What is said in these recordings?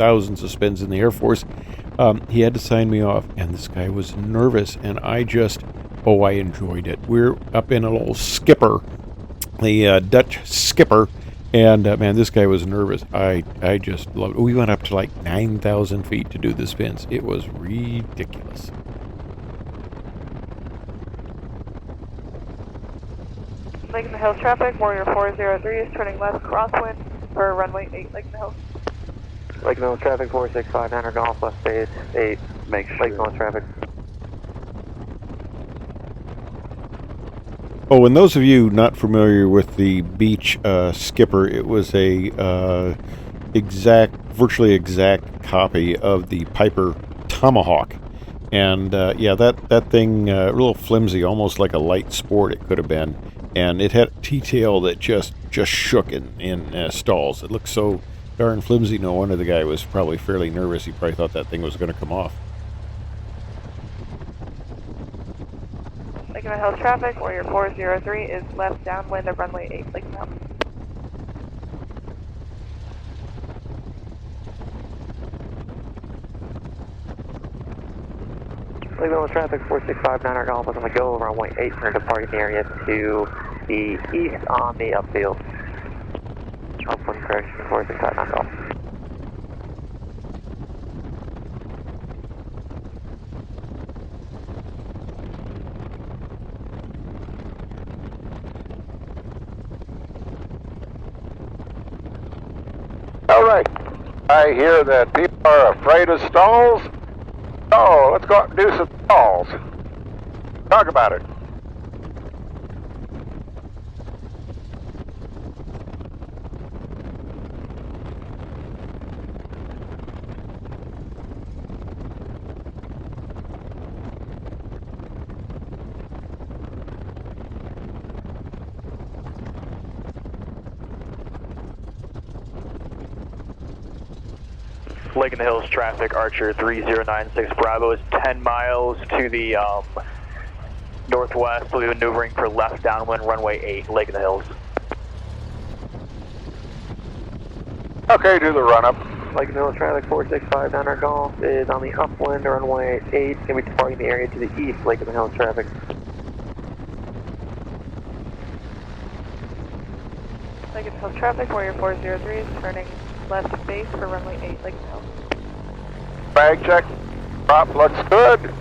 thousands of spins in the Air Force. He had to sign me off, and this guy was nervous, and I enjoyed it. We're up in a little skipper, the Dutch skipper, and man, this guy was nervous. I just loved it. We went up to like 9,000 feet to do the spins. It was ridiculous. Lake in the Hills traffic, Warrior 403 is turning left crosswind for runway 8, Lake in the Hills. Lake in the Hills traffic, 4659 Golf, left base 8, make sure. Lake in the Hills traffic. Oh, and those of you not familiar with the beach skipper, it was a virtually exact copy of the Piper Tomahawk. And yeah, that thing, a little flimsy, almost like a light sport it could have been. And it had a T-tail that just shook in stalls. It looked so darn flimsy. No wonder the guy was probably fairly nervous. He probably thought that thing was going to come off. Lake in the Hills traffic, Warrior 403 is left downwind of runway 8, Lake in the Hills. Lake in the Hills traffic, 4659 Golf, is going to go runway 8 for departing area to the east on the upfield. Upwind correction, 4659 Golf. All right. I hear that people are afraid of stalls. Oh, let's go out and do some stalls. Talk about it. Lake in the Hills traffic, Archer 3096 Bravo is 10 miles to the northwest. We'll be maneuvering for left downwind runway 8, Lake in the Hills. Okay, do the run-up. Lake in the Hills traffic, 4659 Golf is on the upwind runway 8. Going to be departing the area to the east, Lake in the Hills traffic. Lake in the Hills traffic, Warrior 403 is turning left base for runway 8, Lake in the Hills. Bag check. Prop looks good.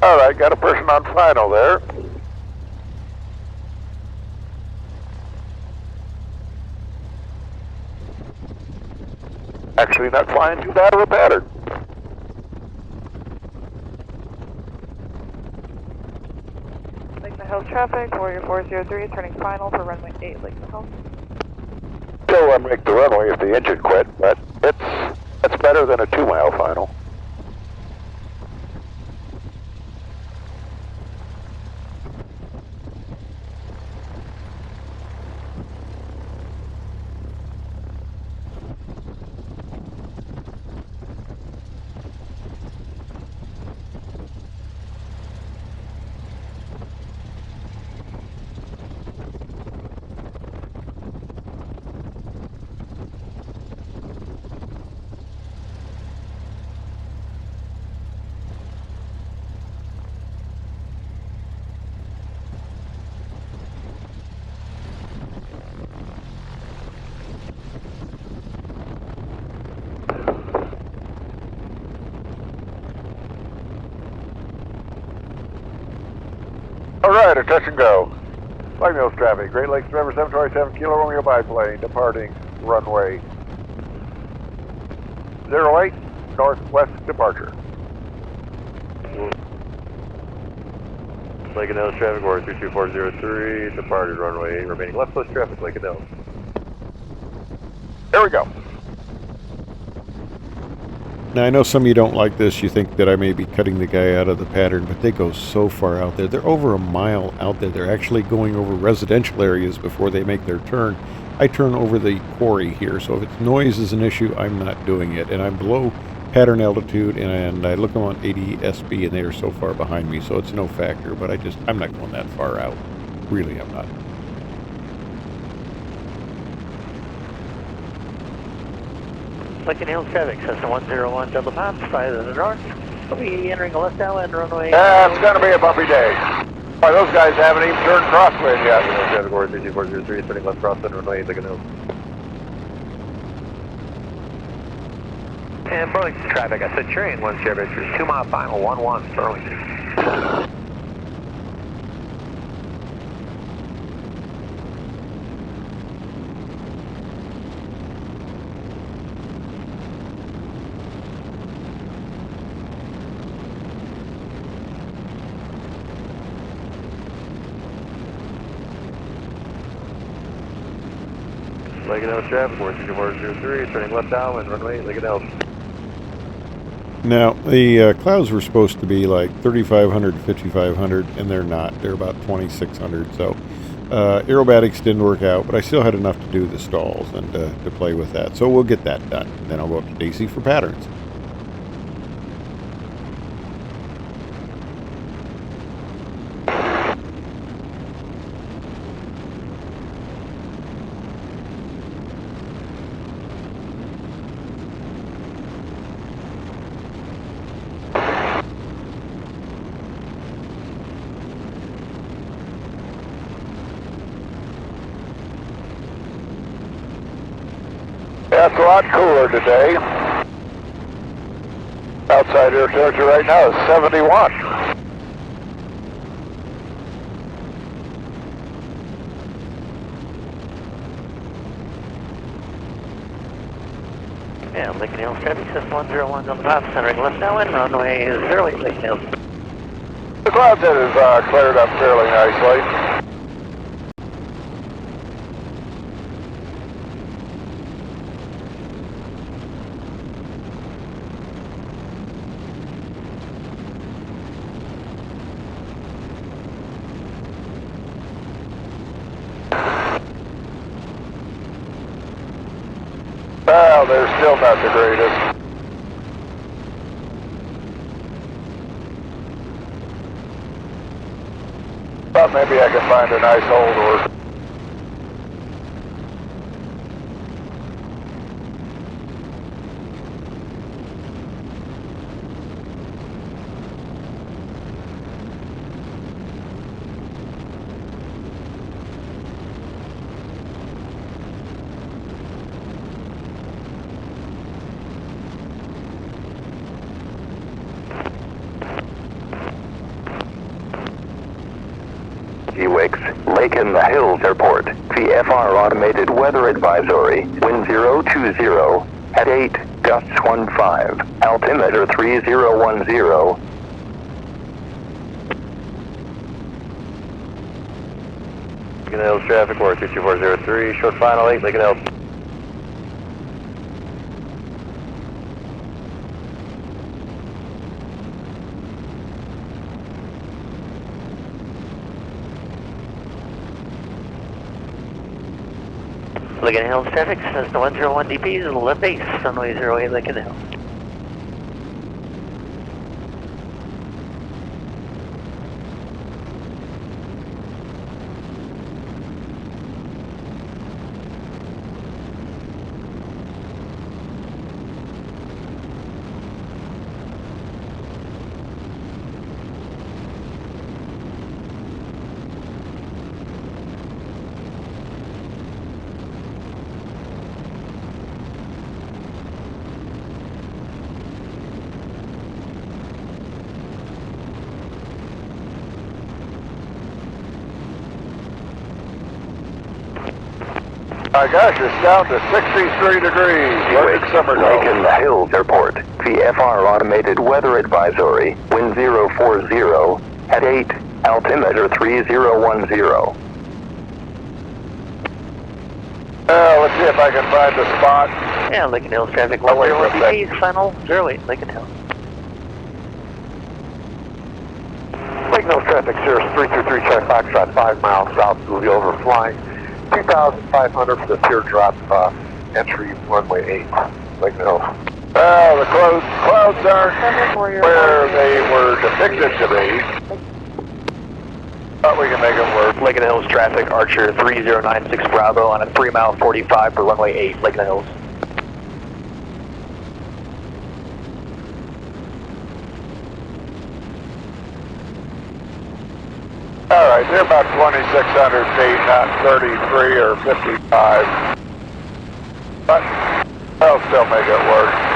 All right, got a person on final there. Actually not flying too bad of a pattern. Lake in the Hills traffic, Warrior 403 is turning final for runway 8, Lake in the Hills. Still wouldn't make the runway if the engine quit, but it's better than a 2-mile final. All right, a touch and go. Lake Mills traffic, Great Lakes River 727 Kilo Romeo biplane departing runway 08, northwest departure. Lake and Hills traffic, Warrior 32403, departed runway 8, remaining left coast traffic, Lake and Hills. There we go. Now, I know some of you don't like this. You think that I may be cutting the guy out of the pattern, but they go so far out there. They're over a mile out there. They're actually going over residential areas before they make their turn. I turn over the quarry here, so if it's noise is an issue, I'm not doing it. And I'm below pattern altitude, and I look them on 80 SB, and they are so far behind me, so it's no factor. But I'm not going that far out. Really, I'm not. Lincoln Hills traffic, Cessna 101 double top, 5 to the north. We'll be entering a left downwind runway. It's going to be a bumpy day. Boy, those guys haven't even turned crosswind yet. Traffic order 32403, turning left crosswind runway, Lincoln Hills. And Burlington traffic, I said Centurion 1 Sierra Victor, 2 mile final, 11 Burlington. Lincoln Hills traffic order 32403, turning left downwind runway, Lincoln Hills. Now, the clouds were supposed to be like 3,500 to 5,500, and they're not. They're about 2,600. So aerobatics didn't work out, but I still had enough to do the stalls and to play with that. So we'll get that done. Then I'll go up to Daisy for patterns. Yeah, it's a lot cooler today. Outside air temperature right now is 71. Yeah, Lincoln Hills traffic, Cessna 101 on the top, centering left downwind, runway 08 Lincoln Hills. The clouds have cleared up fairly nicely. Well, they're still not the greatest. But maybe I can find a nice hold or Lake in the Hills Airport. VFR automated weather advisory. Wind 020 at 8, gusts 15. Altimeter 3010. Lincoln Hills traffic order 22403, short final 8, Lincoln Hills. Lincoln Hills traffic, Cessna 101 DP, left base, runway 08 Lincoln Hills. my gosh, it's down to 63 degrees. Lake Lake in the Hills Airport. VFR automated weather advisory. Wind 040 at 8, altimeter 3010. Let's see if I can find the spot. Yeah, Lincoln Hills traffic, I'll wait 101 for a DP, final 08 Lincoln Hills. Lincoln Hills traffic, Cirrus 323, check Foxtrot 5 miles south, will be over flying 2,500 for the teardrop entry runway 8, Lincoln Hills. Well, the clouds aren't where they were depicted to be. But we can make it work. Lake of the Hills traffic, Archer 3096 Bravo on a 3 mile 45 for runway 8, Lake of the Hills. All right, they're about 2,600 feet, not 33 or 55. But they'll still make it work.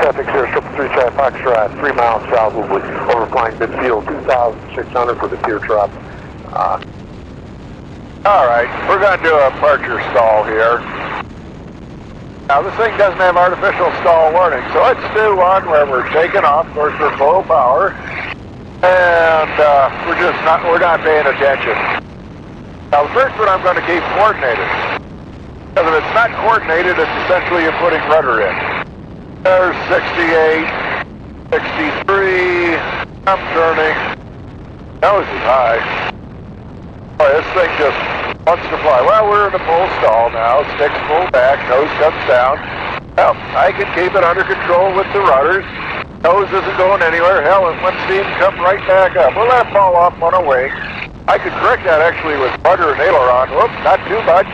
Traffic here, 333 Charlie Foxtrot, 3 miles southward, overflying midfield, 2,600 for the teardrop. All right, we're going to do a departure stall here. Now, this thing doesn't have artificial stall warning, so let's do one where we're taking off. Of course, we're full power, and we're not paying attention. Now, the first one I'm going to keep coordinated, because if it's not coordinated, it's essentially you're putting rudder in. There's 68, 63, I'm turning. Nose is high. Boy, this thing just wants to fly. Well, we're in a full stall now. Sticks pull back, nose comes down. Well, I can keep it under control with the rudders. Nose isn't going anywhere. Hell, and when steam come right back up. We'll let it fall off on a wing. I could correct that actually with rudder and aileron. Whoops, not too much.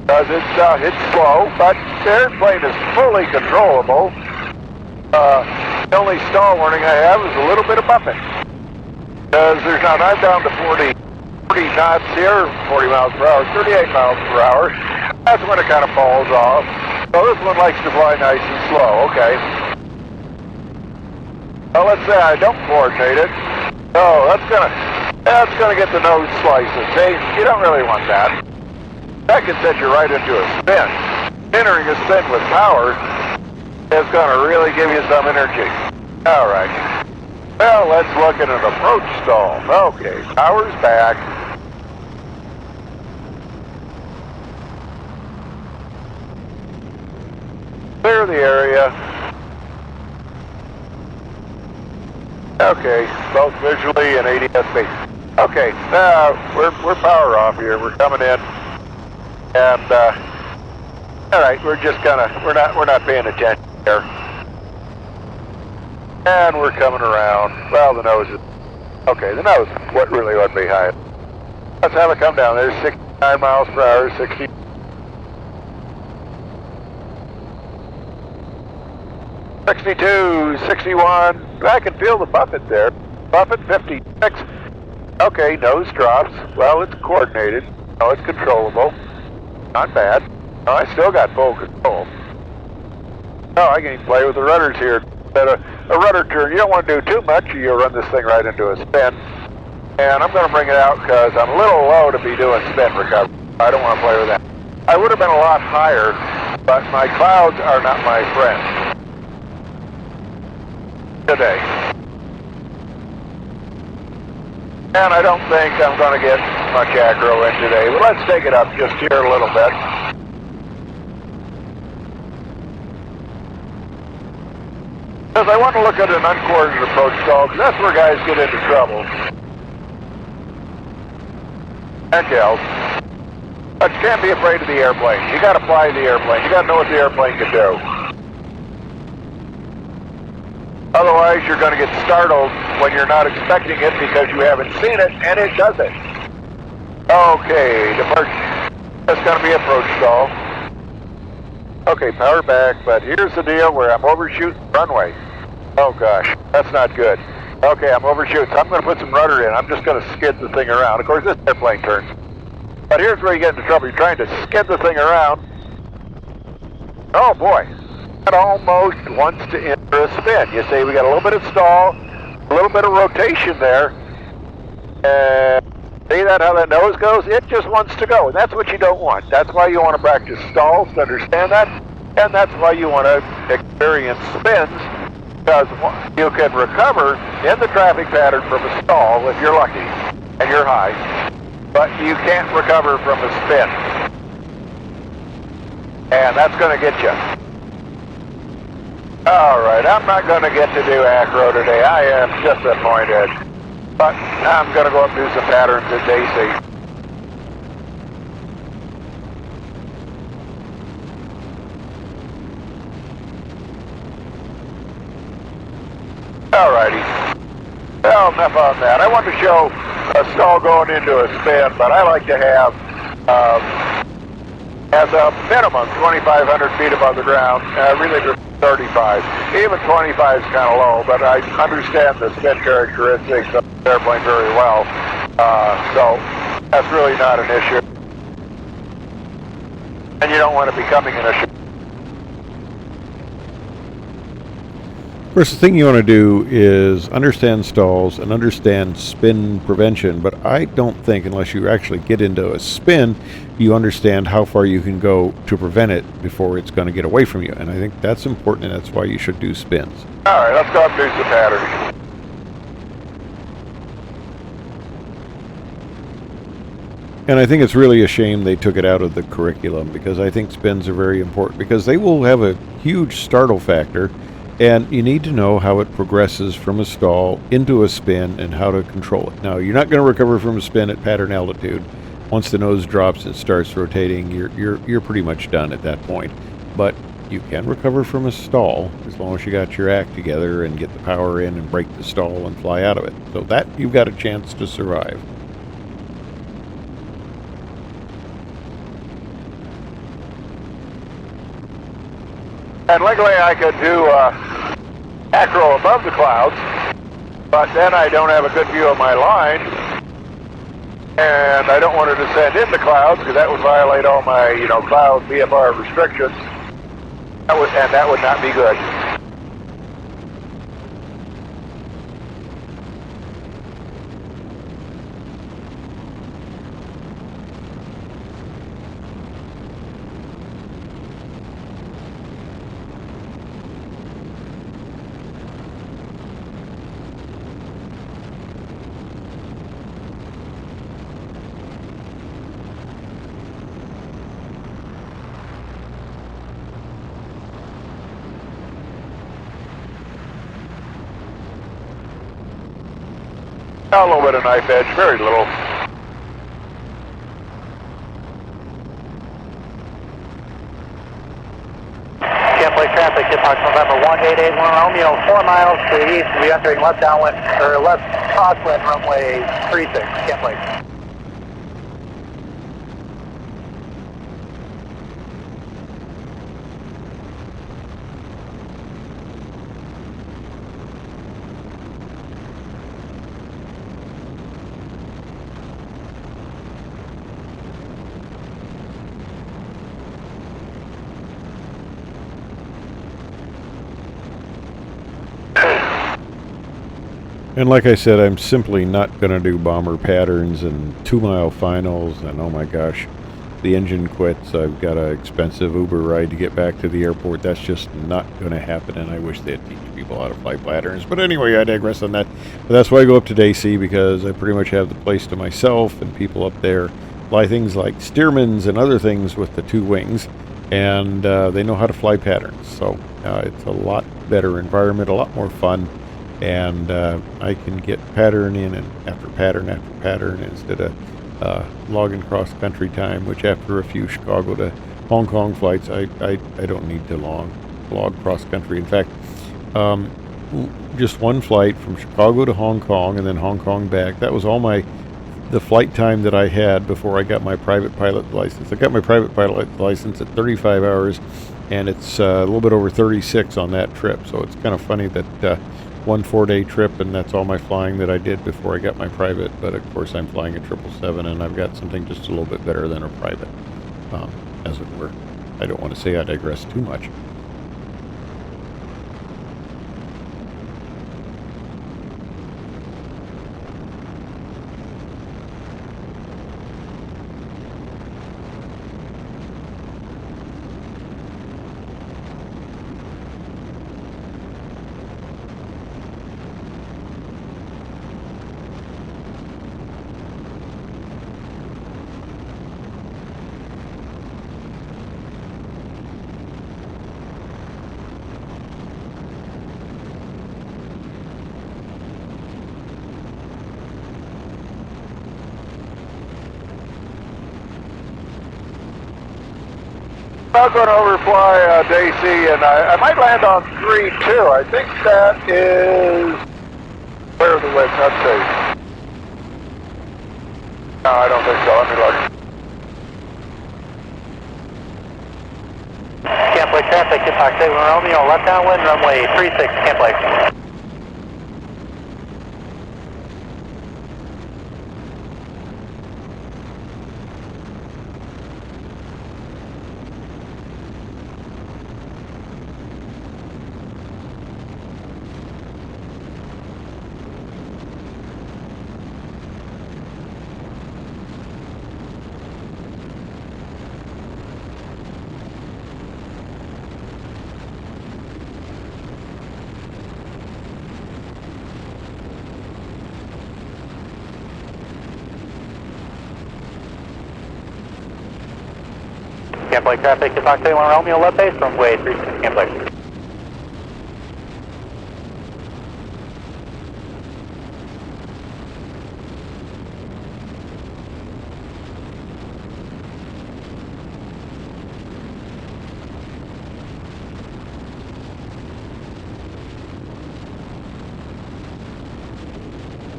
Because it's slow, but the airplane is fully controllable. The only stall warning I have is a little bit of buffing. Because I'm down to 40 knots here, 40 miles per hour, 38 miles per hour. That's when it kind of falls off. So this one likes to fly nice and slow, okay. Well, let's say I don't coordinate it. Oh, that's gonna get the nose slices. See, you don't really want that. That can set you right into a spin. Entering a spin with power is going to really give you some energy. All right. Well, let's look at an approach stall. Okay, power's back. Clear the area. Okay, both visually and ADS-B. Okay, now we're power off here. We're coming in. And, all right, we're not paying attention here. And we're coming around. Well, the nose is, okay, the nose, what really would be high. Let's have it come down. There's 69 miles per hour, 60. 62, 61. I can feel the buffet there. Buffet 56. Okay, nose drops. Well, it's coordinated. No, it's controllable. Not bad. No, I still got full control. No, I can even play with the rudders here. But a rudder turn, you don't want to do too much, or you'll run this thing right into a spin. And I'm going to bring it out because I'm a little low to be doing spin recovery. I don't want to play with that. I would have been a lot higher, but my clouds are not my friend today. And I don't think I'm going to get much aggro in today, but let's take it up just here a little bit. Because I want to look at an uncoordinated approach stall, because that's where guys get into trouble. And gals. But you can't be afraid of the airplane. You got to fly the airplane. You got to know what the airplane can do. Otherwise, you're going to get startled when you're not expecting it because you haven't seen it, and it does it. Okay, departure. That's going to be approach stall. Okay, power back, but here's the deal where I'm overshooting runway. Oh gosh, that's not good. Okay, I'm overshooting, so I'm going to put some rudder in. I'm just going to skid the thing around. Of course, this airplane turns. But here's where you get into trouble. You're trying to skid the thing around. Oh boy. It almost wants to enter a spin. You see, we got a little bit of stall, a little bit of rotation there. And see that, how that nose goes? It just wants to go, and that's what you don't want. That's why you want to practice stalls to understand that, and that's why you want to experience spins, Because you can recover in the traffic pattern from a stall if you're lucky and you're high, but you can't recover from a spin. And that's going to get you. All right, I'm not going to get to do acro today. I am disappointed. But I'm going to go up and do some patterns at Daisy. Alrighty. Well, enough on that. I want to show a stall going into a spin, but I like to have, as a minimum, 2,500 feet above the ground. Really just 35. Even 25 is kind of low, but I understand the spin characteristics of the airplane very well. So that's really not an issue. And you don't want to be coming in a Of course, the thing you want to do is understand stalls and understand spin prevention, but I don't think, unless you actually get into a spin, you understand how far you can go to prevent it before it's going to get away from you. And I think that's important, and that's why you should do spins. All right, let's go up and do some patterns. And I think it's really a shame they took it out of the curriculum, because I think spins are very important, because they will have a huge startle factor. And you need to know how it progresses from a stall into a spin and how to control it. Now, you're not going to recover from a spin at pattern altitude. Once the nose drops and starts rotating, you're pretty much done at that point. But you can recover from a stall as long as you got your act together and get the power in and break the stall and fly out of it. So that you've got a chance to survive. And luckily I could do acro above the clouds, but then I don't have a good view of my line, and I don't want to descend into clouds because that would violate all my, cloud VFR restrictions. That would not be good. A little bit of knife edge, very little. Camp Lake traffic, Hippox November 1881 Romeo, 4 miles to the east. We'll be entering left downwind, or left crosswind runway 36, Camp Lake. And like I said, I'm simply not going to do bomber patterns and 2-mile finals, and oh my gosh, the engine quits. I've got an expensive Uber ride to get back to the airport. That's just not going to happen, and I wish they'd teach people how to fly patterns. But anyway, I digress on that. But that's why I go up to Daisy, because I pretty much have the place to myself, and people up there fly things like Stearmans and other things with the 2 wings, and they know how to fly patterns. So it's a lot better environment, a lot more fun. And I can get pattern in and after pattern instead of logging cross country time, which after a few Chicago to Hong Kong flights, I don't need to log cross country. In fact, just one flight from Chicago to Hong Kong and then Hong Kong back. That was all the flight time that I had before I got my private pilot license. I got my private pilot license at 35 hours, and it's a little bit over 36 on that trip. So it's kind of funny that one 4-day trip, and that's all my flying that I did before I got my private. But of course I'm flying a 777, and I've got something just a little bit better than a private, as it were. I don't want to say I digress too much. I'm going to overfly DC, and I might land on 3-2. I think that is... Where are the winds? Let's see. No, I don't think so. Let me look. Camp Lake traffic, Fox 8 Romeo, left downwind, runway 36, Camp Lake. Camp Lake traffic, Fox 8 Romeo, left base, runway 36, Camp Lake.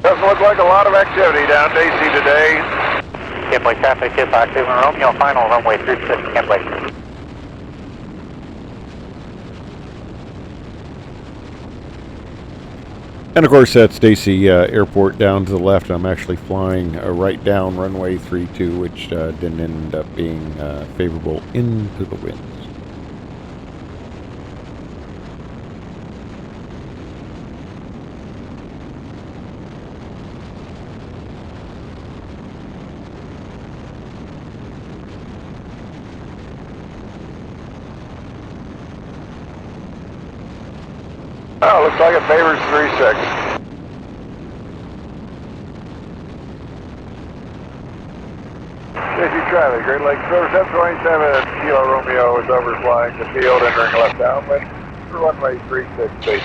Doesn't look like a lot of activity down DC today. Camp Lake traffic, Fox 8 Romeo, final runway 36, Camp Lake. And of course, that's Stacy Airport down to the left. I'm actually flying right down runway 32, which didn't end up being favorable into the winds. Oh, looks like it favors 3-6. Safety traffic, Great Lakes River 727 Kilo Romeo is overflying the field, entering left downwind for runway 36 base.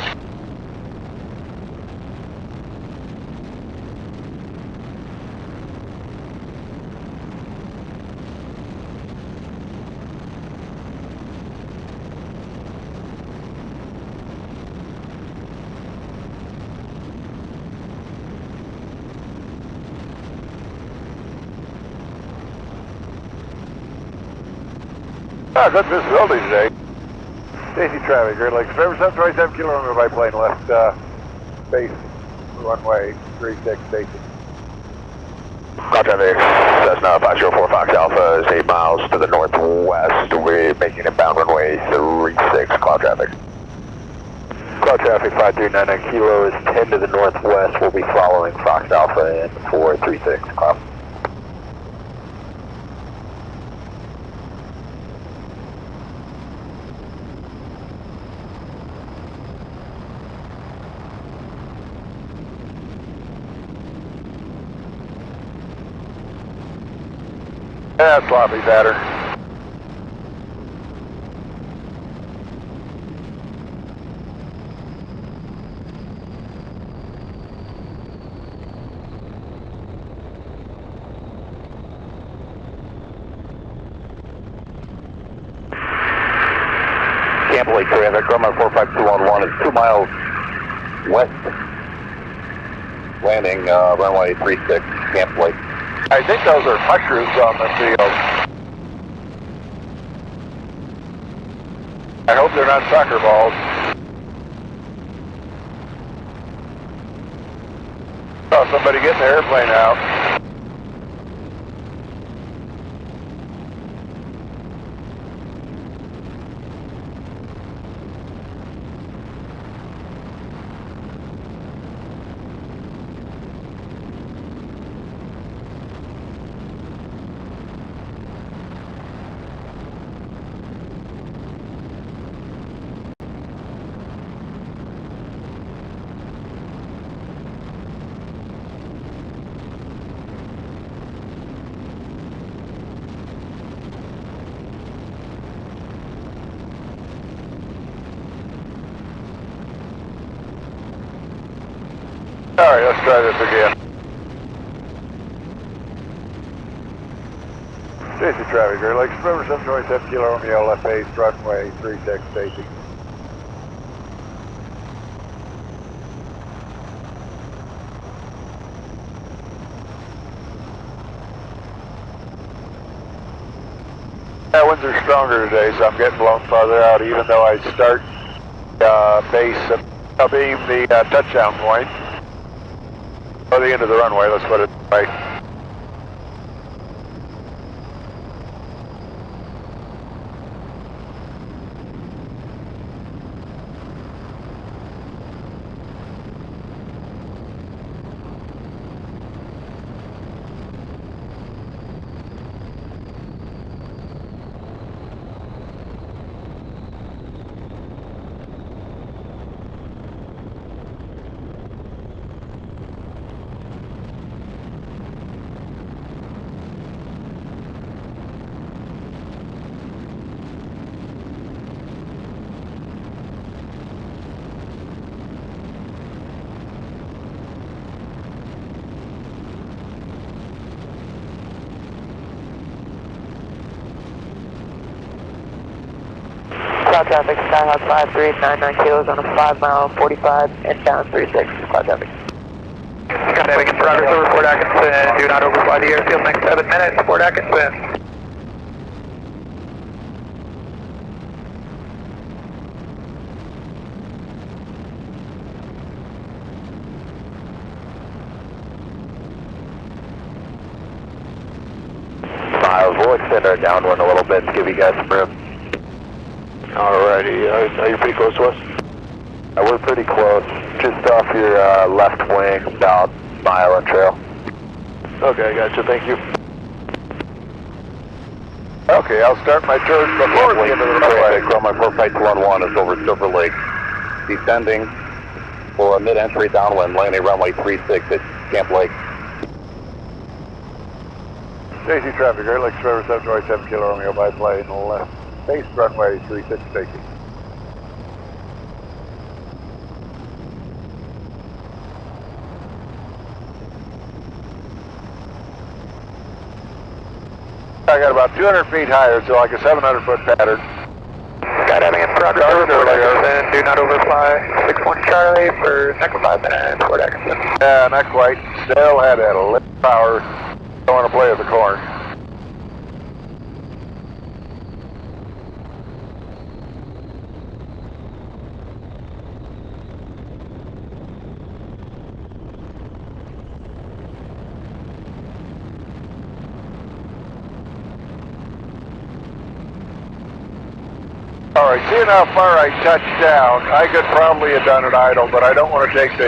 Ah, good visibility today. Safety traffic, Great Lakes River 727 Kilo Romeo biplane left base, runway 36 basic. Cloud traffic, Cessna 504 Fox Alpha is 8 miles to the northwest. We're making inbound runway 36, cloud traffic. Cloud traffic 5399 Kilo is 10 to the northwest. We'll be following Fox Alpha in 436, cloud. Yeah, sloppy pattern. Camp Lake traffic, Grumman 45211 is 2 miles west. Landing runway 36, Camp Lake. I think those are mushrooms on the field. I hope they're not soccer balls. Saw somebody getting the airplane out. All right, let's try this again. Stacy traffic, Great Lakes River 727 Kilo Romeo, left base, runway 36, Stacy. Yeah, winds are stronger today, so I'm getting blown farther out, even though I start base of being the touchdown point. Or the end of the runway, let's put it right. Cloud traffic, Skyhawk 5399 kilos on a 5 mile 45 inbound 36. Cloud traffic. Skydive in progress over Fort Atkinson. Do not overfly the airfield next 7 minutes. Fort Atkinson. Miles, we'll extend our downwind a little bit to give you guys some room. Alrighty, are you pretty close to us? We're pretty close, just off your left wing, about a mile in trail. Okay, gotcha, thank you. Okay, I'll start my turn before the end of the runway. Runway 4511 is over Silver Lake. Descending for a mid-entry downwind, landing runway 36 at Camp Lake. Stacy traffic, Great Lakes River 727 Kilo Romeo by plane, left base runway 36, Stacy. I got about 200 feet higher, so like a 700-foot pattern. Skydiving in progress over Fort Atkinson. Do not overfly 61 Charlie for next 5 minutes. Fort Atkinson. Yeah, not quite. Still had that a little power. Don't want to play with the corn. All right, seeing how far I touched down, I could probably have done it idle, but I don't want to take the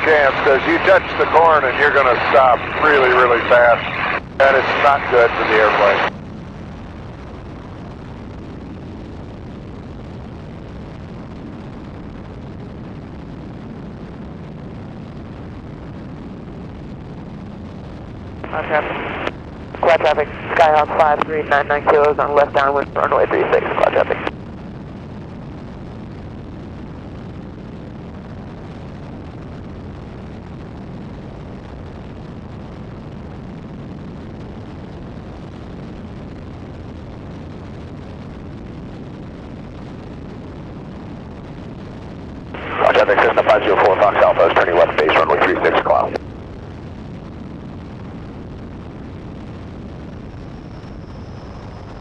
chance, because you touch the corn and you're going to stop really, really fast, and it's not good for the airplane. Cloud traffic, Skyhawk 5399 kilos on left downwind, runway 36. Cloud traffic. Cloud traffic, Cessna 504 Fox Alpha is turning left base, runway 36 cloud.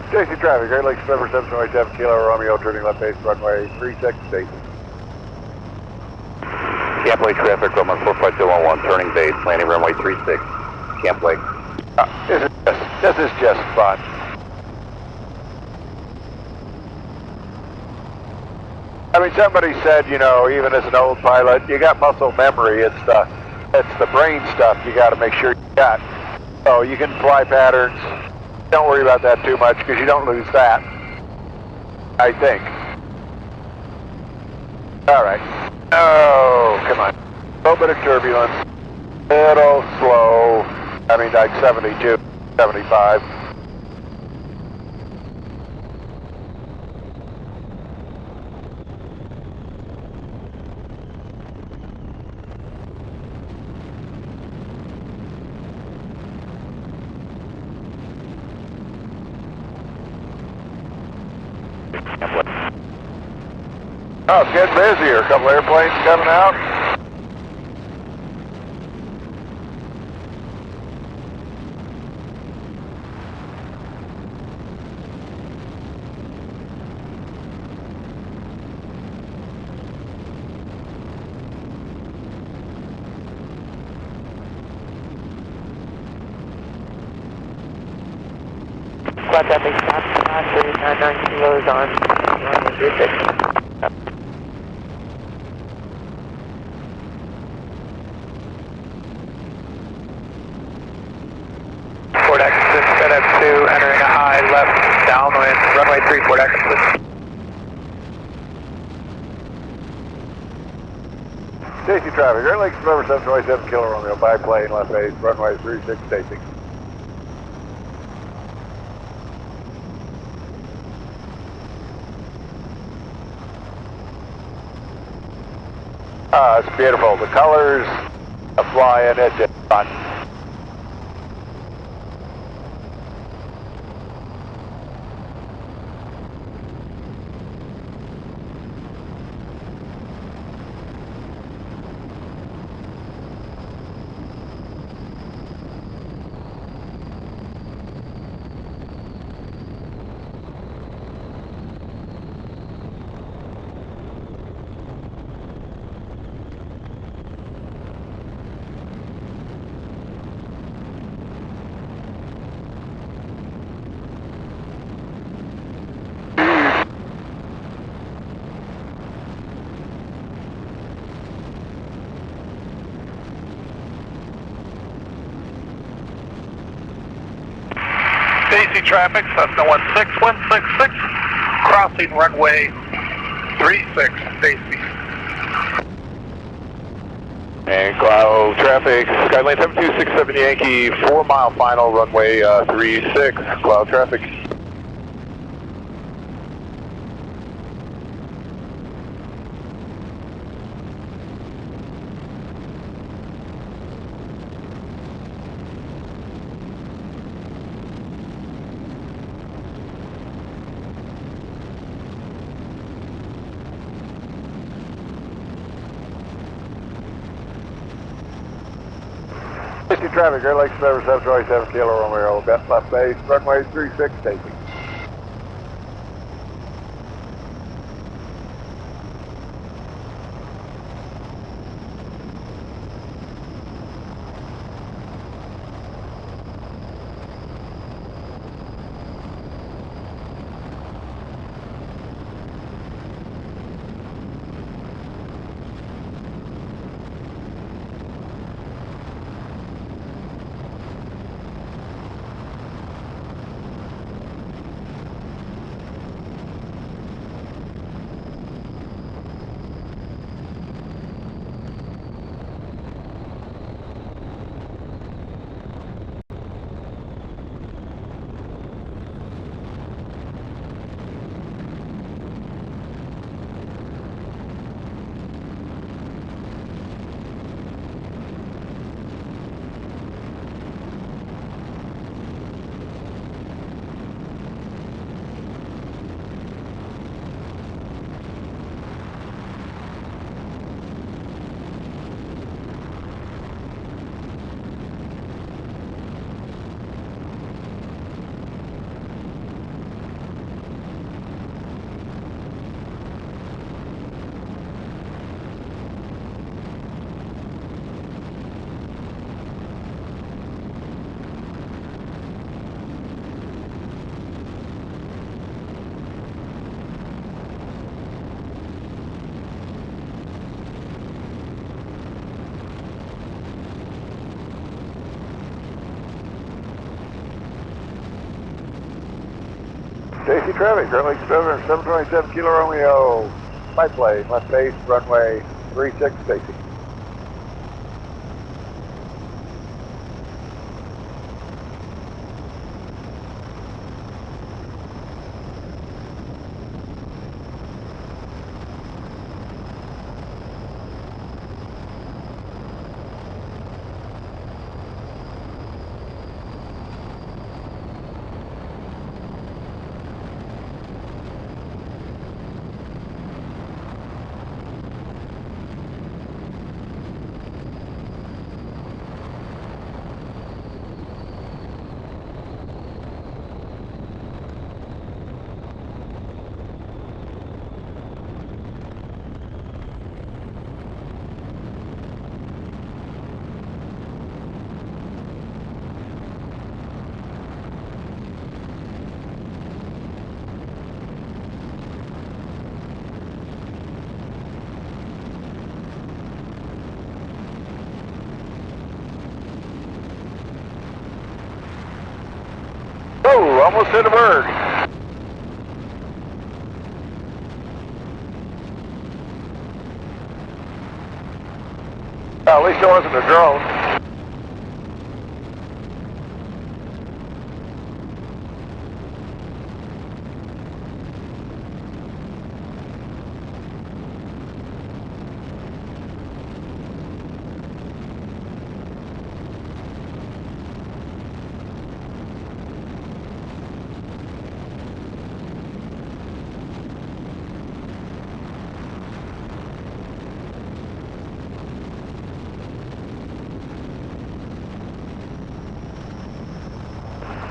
Stacy traffic, Great Lakes River 727 Kilo Romeo, turning left base, runway 36, Stacy. Camp Lake traffic, runway 45011, turning base, landing runway 36, Camp Lake. This is just fun. I mean, somebody said, you know, even as an old pilot, you got muscle memory. It's the brain stuff you got to make sure you got. So you can fly patterns. Don't worry about that too much, because you don't lose that, I think. All right. Oh, come on. A little bit of turbulence. Little slow. I mean, like 72, 75. Oh, it's getting busier. A couple airplanes coming out. Squad traffic, stop, 399 kilos on runway 36. Fort Exit, FedEx 2, entering a high left downwind, runway 3, Fort Exit. Safety traffic, Great Lakes November 727 Kilo Romeo, biplane, left base, runway 36, safety. It's beautiful. The colors are flying. It's just fun. Stacy traffic, Cessna 16166, crossing runway 36, Stacy. And Cloud traffic, Skylane 7267 Yankee, 4 mile final, runway 36, Cloud traffic. Safety traffic, Great Lakes November 727 Kilo Romeo, left base, runway 36, safety. Safety traffic, Great Lakes November 727 Kilo Romeo, biplane, left base, runway 36, safety. almost hit a bird. Well, at least it wasn't a drone.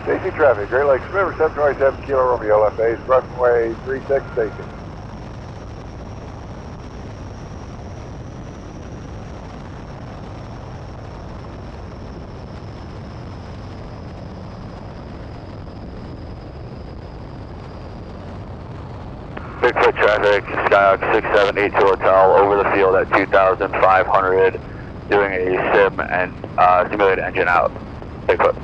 Safety traffic, Great Lakes River 727 Kilo Romeo left base, runway 36 station. Bigfoot traffic, Skyhawk 6782 Hotel over the field at 2,500, doing a sim and simulated engine out. Bigfoot.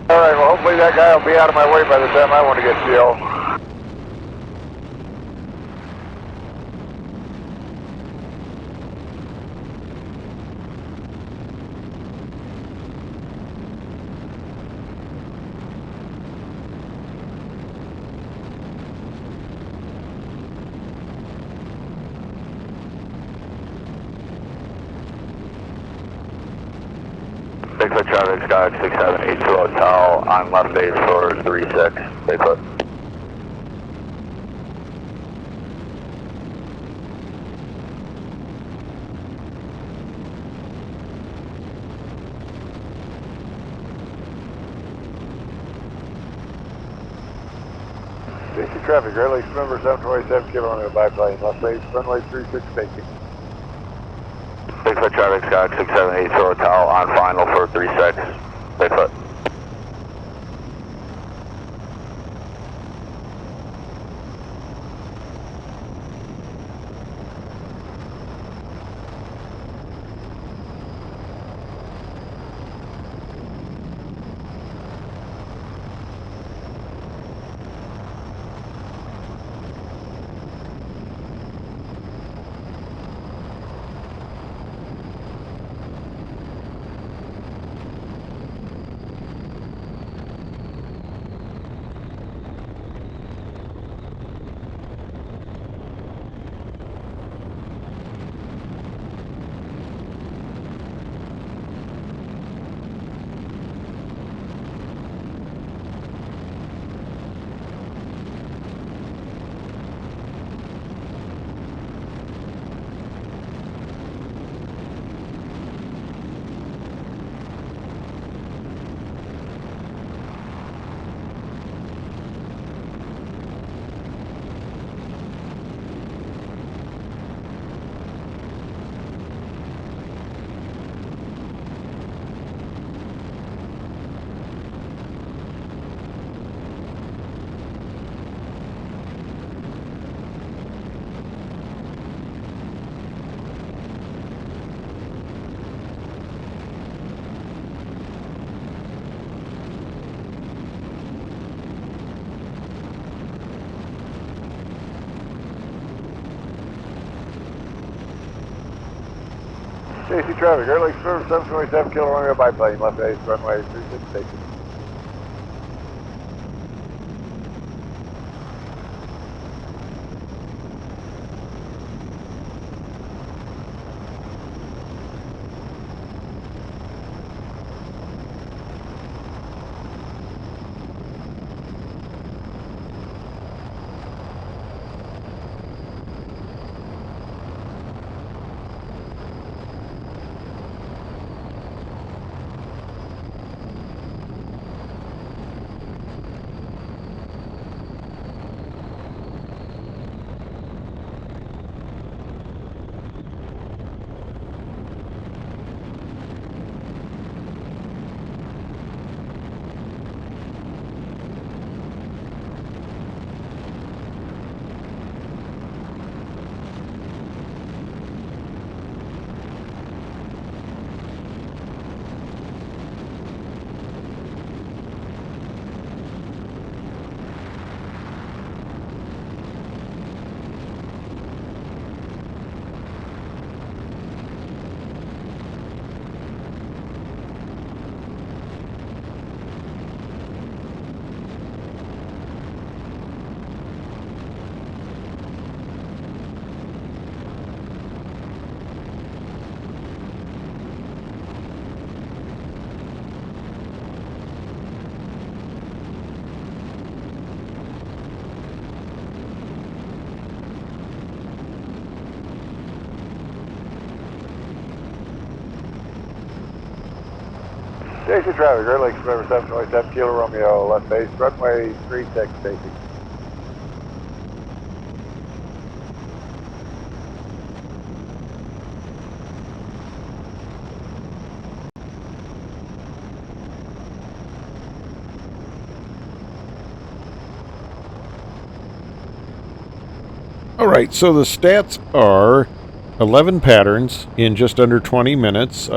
Alright, well hopefully that guy will be out of my way by the time I want to get CO. Bigfoot traffic, Skyhawk 6782 Hotel on left base for 36. Bigfoot. Safety traffic, Great Lakes River 727 Kilo Romeo biplane left base, runway 36 station. Bigfoot traffic, Skyhawk 6782 Hotel on final for 36. Bigfoot. Safety traffic, Great Lakes River 727 Kilo Romeo biplane left base, runway 36 station. Station traffic, Red Lake, November 727, Kilo Romeo, left base, runway 36, basic. All right, so the stats are 11 patterns in just under 20 minutes.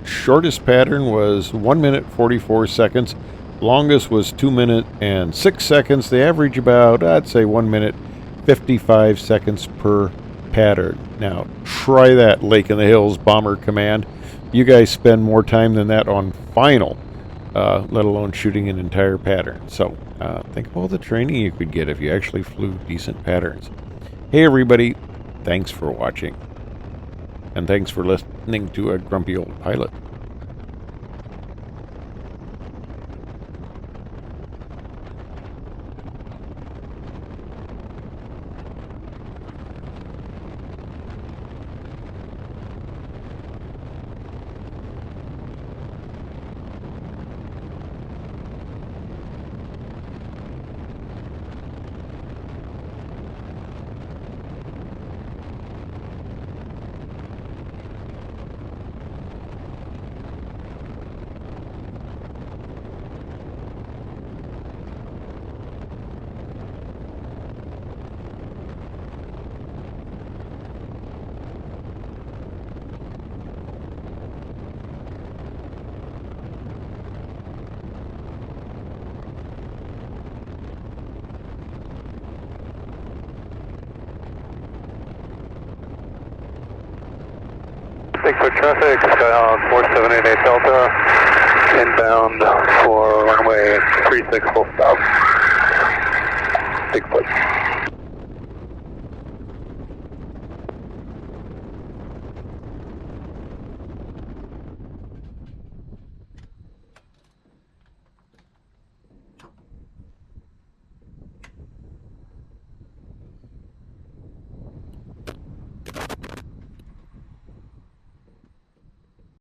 Shortest pattern was 1 minute 44 seconds. Longest was 2 minutes and 6 seconds. They average about, I'd say, 1 minute 55 seconds per pattern. Now, try that, Lake in the Hills Bomber Command. You guys spend more time than that on final, let alone shooting an entire pattern. So, think of all the training you could get if you actually flew decent patterns. Hey everybody, thanks for watching, and thanks for listening to a grumpy old pilot. Bigfoot traffic, Skyhawk 4788 Delta, inbound for runway 36 full stop. Bigfoot.